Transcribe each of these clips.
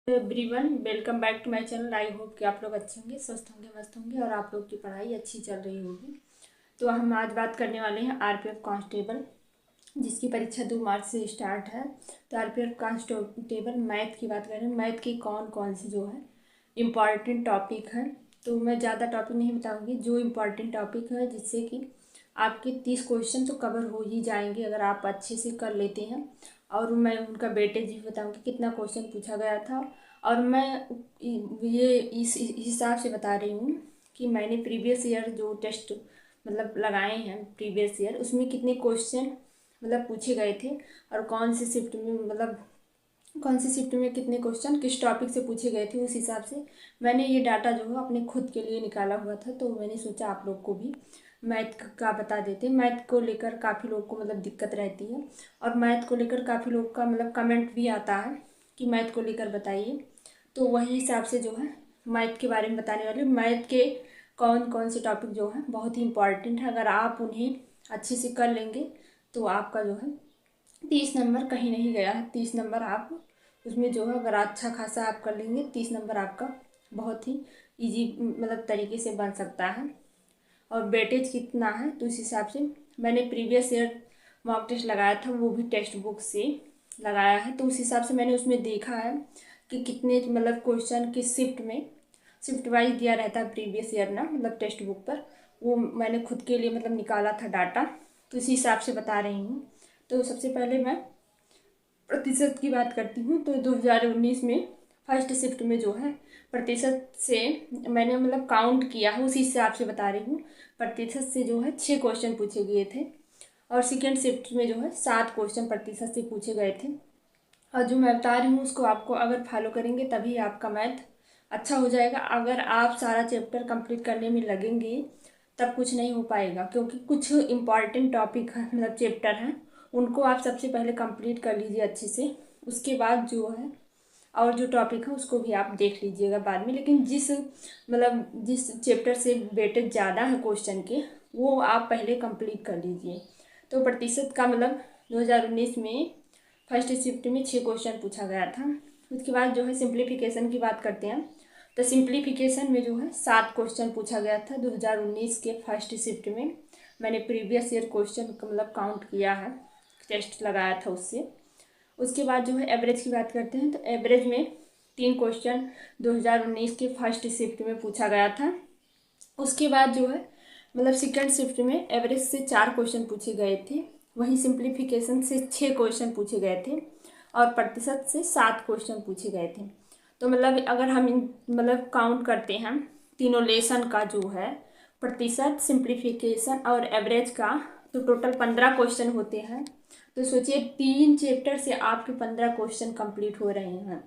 Everyone, welcome back to my channel. I hope कि आप लोग अच्छे होंगे, स्वस्थ होंगे, मस्त होंगे और आप लोग की पढ़ाई अच्छी चल रही होगी। तो हम आज बात करने वाले हैं आरपीएफ कांस्टेबल, जिसकी परीक्षा 2 मार्च से स्टार्ट है। तो आरपीएफ कांस्टेबल मैथ की बात करें, मैथ की कौन कौन सी जो है इम्पॉर्टेंट टॉपिक है। तो मैं ज़्यादा टॉपिक नहीं बताऊँगी, जो इम्पॉर्टेंट टॉपिक है जिससे कि आपके 30 क्वेश्चन तो कवर हो ही जाएंगे अगर आप अच्छे से कर लेते हैं। और मैं उनका वेटेज भी बताऊंगी कितना क्वेश्चन पूछा गया था। और मैं ये इस हिसाब से बता रही हूँ कि मैंने प्रीवियस ईयर जो टेस्ट मतलब लगाए हैं प्रीवियस ईयर, उसमें कितने क्वेश्चन मतलब पूछे गए थे और कौन सी शिफ्ट में मतलब कौन सी शिफ्ट में कितने क्वेश्चन किस टॉपिक से पूछे गए थे। उस हिसाब से मैंने ये डाटा जो है अपने खुद के लिए निकाला हुआ था। तो मैंने सोचा आप लोग को भी मैथ का बता देते। मैथ को लेकर काफ़ी लोग को मतलब दिक्कत रहती है और मैथ को लेकर काफ़ी लोग का मतलब कमेंट भी आता है कि मैथ को लेकर बताइए। तो वही हिसाब से जो है मैथ के बारे में बताने वाली हूँ। मैथ के कौन कौन से टॉपिक जो है बहुत ही इंपॉर्टेंट है, अगर आप उन्हें अच्छे से कर लेंगे तो आपका जो है 30 नंबर कहीं नहीं गया है। 30 नंबर आप उसमें जो है अगर अच्छा खासा आप कर लेंगे 30 नंबर आपका बहुत ही इजी मतलब तरीके से बन सकता है। और वेटेज कितना है तो इस हिसाब से मैंने प्रीवियस ईयर मॉक टेस्ट लगाया था, वो भी टेक्स्ट बुक से लगाया है। तो उस हिसाब से मैंने उसमें देखा है कि कितने मतलब क्वेश्चन किस शिफ्ट में शिफ्ट वाइज दिया रहता है प्रीवियस ईयर ना, मतलब टेक्स्ट बुक पर। वो मैंने खुद के लिए मतलब निकाला था डाटा, तो इसी हिसाब से बता रही हूँ। तो सबसे पहले मैं प्रतिशत की बात करती हूँ। तो 2019 में फर्स्ट शिफ्ट में जो है प्रतिशत से मैंने मतलब काउंट किया है, उसी हिसाब से बता रही हूँ। प्रतिशत से जो है 6 क्वेश्चन पूछे गए थे और सेकेंड शिफ्ट में जो है 7 क्वेश्चन प्रतिशत से पूछे गए थे। और जो मैं बता रही हूँ उसको आपको अगर फॉलो करेंगे तभी आपका मैथ अच्छा हो जाएगा। अगर आप सारा चैप्टर कंप्लीट करने में लगेंगे तब कुछ नहीं हो पाएगा, क्योंकि कुछ इम्पॉर्टेंट टॉपिक है मतलब चैप्टर हैं, उनको आप सबसे पहले कंप्लीट कर लीजिए अच्छे से। उसके बाद जो है और जो टॉपिक है उसको भी आप देख लीजिएगा बाद में। लेकिन जिस चैप्टर से वेटेज ज़्यादा है क्वेश्चन के, वो आप पहले कंप्लीट कर लीजिए। तो प्रतिशत का मतलब 2019 में फर्स्ट शिफ्ट में 6 क्वेश्चन पूछा गया था। उसके बाद जो है सिंप्लीफिकेशन की बात करते हैं। तो सिंप्लीफिकेशन में जो है 7 क्वेश्चन पूछा गया था 2019 के फर्स्ट शिफ्ट में। मैंने प्रीवियस ईयर क्वेश्चन मतलब काउंट किया है, टेस्ट लगाया था उससे। उसके बाद जो है एवरेज की बात करते हैं। तो एवरेज में 3 क्वेश्चन 2019 के फर्स्ट शिफ्ट में पूछा गया था। उसके बाद जो है मतलब सेकेंड शिफ्ट में एवरेज से 4 क्वेश्चन पूछे गए थे, वहीं सिंप्लीफिकेशन से 6 क्वेश्चन पूछे गए थे और प्रतिशत से 7 क्वेश्चन पूछे गए थे। तो मतलब अगर हम मतलब काउंट करते हैं तीनों लेसन का जो है प्रतिशत, सिंप्लीफिकेशन और एवरेज का, तो टोटल 15 क्वेश्चन होते हैं। तो सोचिए 3 चैप्टर से आपके 15 क्वेश्चन कंप्लीट हो रहे हैं।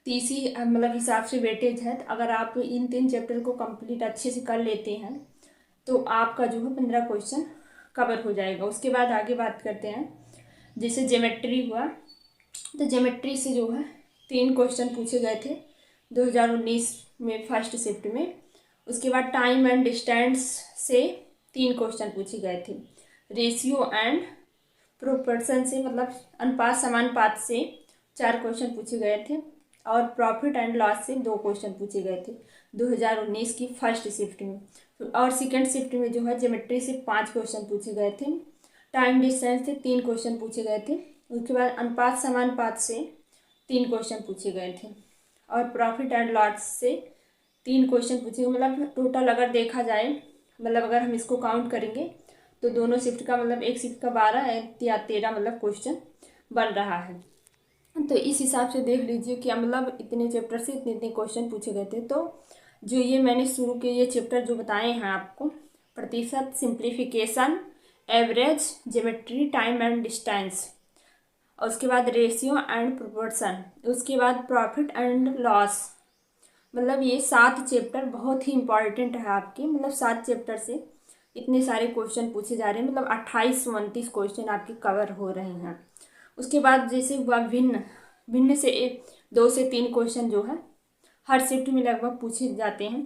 तो इसी मतलब हिसाब से वेटेज है। तो अगर आप इन 3 चैप्टर को कंप्लीट अच्छे से कर लेते हैं तो आपका जो है 15 क्वेश्चन कवर हो जाएगा। उसके बाद आगे बात करते हैं, जैसे ज्योमेट्री हुआ। तो ज्योमेट्री से जो है 3 क्वेश्चन पूछे गए थे 2019 में फर्स्ट शिफ्ट में। उसके बाद टाइम एंड डिस्टेंस से 3 क्वेश्चन पूछे गए थे। रेशियो एंड प्रोपोर्शन से मतलब अनुपात समानुपात से 4 क्वेश्चन पूछे गए थे और प्रॉफिट एंड लॉस से 2 क्वेश्चन पूछे गए थे 2019 की फर्स्ट शिफ्ट में। और सेकेंड शिफ्ट में जो है ज्योमेट्री से 5 क्वेश्चन पूछे गए थे, टाइम डिस्टेंस से 3 क्वेश्चन पूछे गए थे। उसके बाद अनुपात समानुपात से 3 क्वेश्चन पूछे गए थे और प्रॉफिट एंड लॉस से 3 क्वेश्चन पूछे। मतलब टोटल अगर देखा जाए मतलब अगर हम इसको काउंट करेंगे तो दोनों शिफ्ट का मतलब एक शिफ्ट का 12 या 13 मतलब क्वेश्चन बन रहा है। तो इस हिसाब से देख लीजिए कि मतलब इतने चैप्टर से इतने इतने क्वेश्चन पूछे गए थे। तो जो ये मैंने शुरू के ये चैप्टर जो बताए हैं आपको, प्रतिशत, simplification, average, geometry, time and distance, और उसके बाद रेशियो एंड प्रोपोर्शन, उसके बाद प्रॉफिट एंड लॉस, मतलब ये 7 चैप्टर बहुत ही इंपॉर्टेंट है आपके। मतलब 7 चैप्टर से इतने सारे क्वेश्चन पूछे जा रहे हैं, मतलब 28-29 क्वेश्चन आपके कवर हो रहे हैं। उसके बाद जैसे हुआ भिन्न, भिन्न से 2 से 3 क्वेश्चन जो है हर शिफ्ट में लगभग पूछे जाते हैं।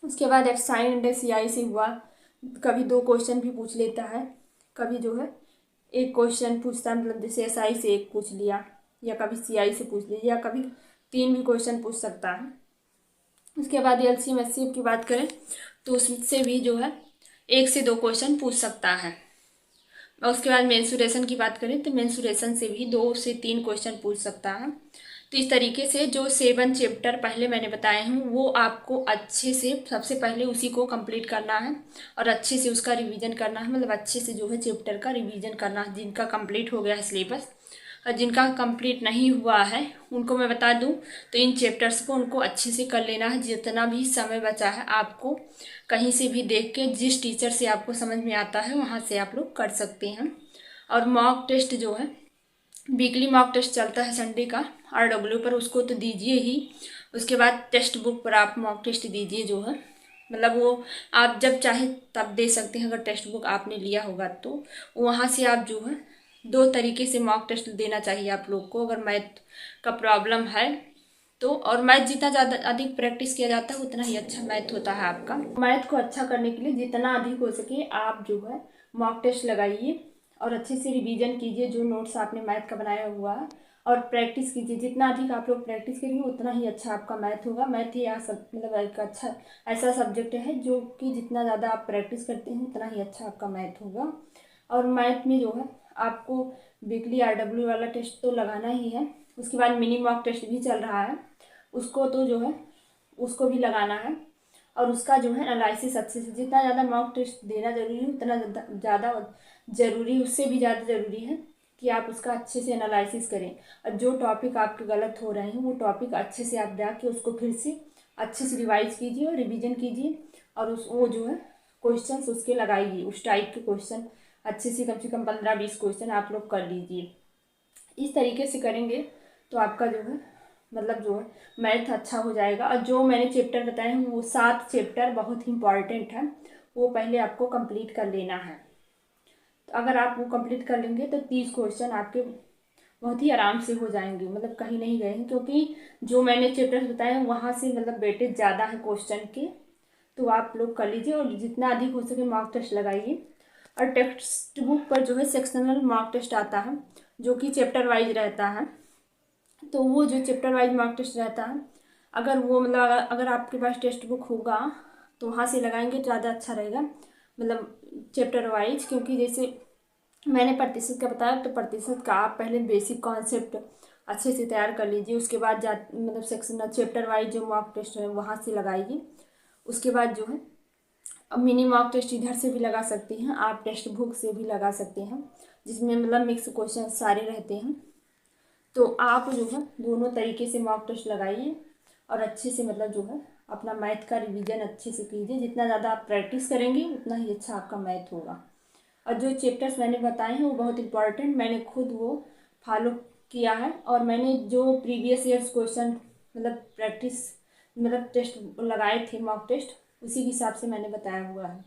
उसके बाद एफ साइन एंड सी आई से हुआ, कभी 2 क्वेश्चन भी पूछ लेता है, कभी जो है 1 क्वेश्चन पूछता है, मतलब जैसे एस आई से 1 पूछ लिया या कभी सी आई से पूछ लिया या कभी 3 भी क्वेश्चन पूछ सकता है। उसके बाद एलसीएम एचसीएफ की बात करें तो उससे भी जो है 1 से 2 क्वेश्चन पूछ सकता है। और उसके बाद मेंसुरेशन की बात करें तो मेंसुरेशन से भी 2 से 3 क्वेश्चन पूछ सकता है। तो इस तरीके से जो 7 चैप्टर पहले मैंने बताए हैं वो आपको अच्छे से सबसे पहले उसी को कंप्लीट करना है और अच्छे से उसका रिवीजन करना है, मतलब अच्छे से जो है चैप्टर का रिवीजन करना है। जिनका कंप्लीट हो गया है सिलेबस और जिनका कंप्लीट नहीं हुआ है उनको मैं बता दूं तो इन चैप्टर्स को उनको अच्छे से कर लेना है। जितना भी समय बचा है आपको कहीं से भी देख के जिस टीचर से आपको समझ में आता है वहाँ से आप लोग कर सकते हैं। और मॉक टेस्ट जो है वीकली मॉक टेस्ट चलता है संडे का RW पर, उसको तो दीजिए ही। उसके बाद टेक्स्ट बुक पर आप मॉक टेस्ट दीजिए जो है, मतलब वो आप जब चाहे तब दे सकते हैं। अगर टेक्स्ट बुक आपने लिया होगा तो वहाँ से आप जो है 2 तरीके से मॉक टेस्ट देना चाहिए आप लोग को। अगर मैथ का प्रॉब्लम है तो, और मैथ जितना ज़्यादा अधिक प्रैक्टिस किया जाता है उतना ही अच्छा मैथ होता है आपका। मैथ को अच्छा करने के लिए जितना अधिक हो सके आप जो है मॉक टेस्ट लगाइए और अच्छे से रिवीजन कीजिए जो नोट्स आपने मैथ का बनाया हुआ है, और प्रैक्टिस कीजिए। जितना अधिक आप लोग प्रैक्टिस करेंगे उतना ही अच्छा आपका मैथ होगा। मैथ ही मतलब एक अच्छा ऐसा सब्जेक्ट है जो कि जितना ज़्यादा आप प्रैक्टिस करते हैं उतना ही अच्छा आपका मैथ होगा। और मैथ में जो है आपको वीकली RW वाला टेस्ट तो लगाना ही है। उसके बाद मिनी मॉक टेस्ट भी चल रहा है, उसको तो जो है उसको भी लगाना है। और उसका जो है एनालिसिस अच्छे से, जितना ज़्यादा मॉक टेस्ट देना ज़रूरी है उतना ज़्यादा ज़रूरी, उससे भी ज़्यादा ज़रूरी है कि आप उसका अच्छे से एनालिसिस करें। और जो टॉपिक आपके गलत हो रहे हैं वो टॉपिक अच्छे से आप जाके उसको फिर से अच्छे से रिवाइज कीजिए और रिवीजन कीजिए। और वो जो है क्वेश्चन उसके लगाइए, उस टाइप के क्वेश्चन अच्छे से कम 15-20 क्वेश्चन आप लोग कर लीजिए। इस तरीके से करेंगे तो आपका जो है मतलब जो है मैथ अच्छा हो जाएगा। और जो मैंने चैप्टर बताए हैं वो 7 चैप्टर बहुत ही इंपॉर्टेंट है, वो पहले आपको कंप्लीट कर लेना है। तो अगर आप वो कंप्लीट कर लेंगे तो 30 क्वेश्चन आपके बहुत ही आराम से हो जाएंगे, मतलब कहीं नहीं गए हैं। क्योंकि जो मैंने चैप्टर्स बताए हैं वहाँ से मतलब वेटेज ज़्यादा है क्वेश्चन के, तो आप लोग कर लीजिए और जितना अधिक हो सके मॉक टेस्ट लगाइए। और टेक्स्ट बुक पर जो है सेक्शनल मॉक टेस्ट आता है जो कि चैप्टर वाइज रहता है। तो वो जो चैप्टर वाइज मॉक टेस्ट रहता है, अगर वो मतलब अगर आपके पास टेक्स्ट बुक होगा तो वहाँ से लगाएंगे तो ज़्यादा अच्छा रहेगा, मतलब चैप्टर वाइज। क्योंकि जैसे मैंने प्रतिशत का बताया तो प्रतिशत का आप पहले बेसिक कॉन्सेप्ट अच्छे से तैयार कर लीजिए। उसके बाद मतलब सेक्शन चैप्टर वाइज जो मॉक टेस्ट है वहाँ से लगाइए। उसके बाद जो है अब मिनी मॉक टेस्ट इधर से भी लगा सकते हैं आप, टेक्स्ट बुक से भी लगा सकते हैं, जिसमें मतलब मिक्स क्वेश्चन सारे रहते हैं। तो आप जो है दोनों तरीके से मॉक टेस्ट लगाइए और अच्छे से मतलब जो है अपना मैथ का रिवीजन अच्छे से कीजिए। जितना ज़्यादा आप प्रैक्टिस करेंगे उतना ही अच्छा आपका मैथ होगा। और जो चैप्टर्स मैंने बताए हैं वो बहुत इंपॉर्टेंट, मैंने खुद वो फॉलो किया है। और मैंने जो प्रीवियस ईयर्स क्वेश्चन मतलब प्रैक्टिस मतलब टेस्ट लगाए थे मॉक टेस्ट, उसी के हिसाब से मैंने बताया हुआ है।